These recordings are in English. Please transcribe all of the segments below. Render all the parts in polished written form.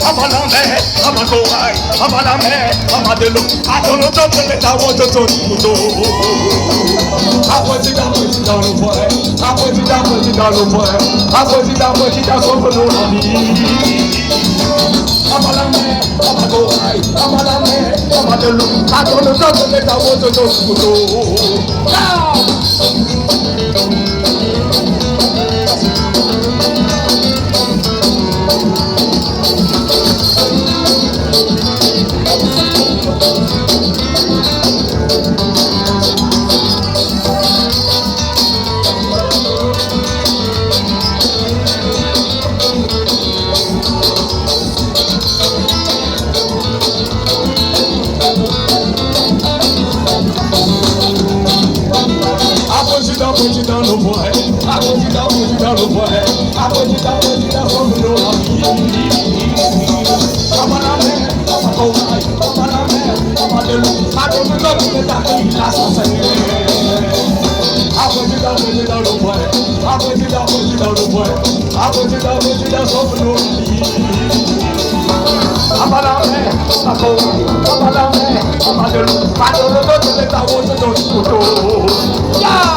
Abalame, Abakoai, Abalame, Amadelo, Adonoto, I want to do. I put it down, boy. I put it down, boy. I put it down, so for no Abalame, Abakoai, Abalame, Amadelo, Adonoto, I want to do. Put it down, no boy. I put it down, no boy. I put it down, so no Abalame, Abakoai, Abalame, Amadelo, Adonoto, I put it down, no boy. I put it down, no boy. I put it down, so no Abalame, Abakoai, Abalame, Amadelo, Adonoto, yeah.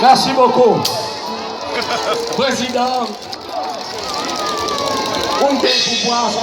Merci beaucoup. Président, on peut pouvoir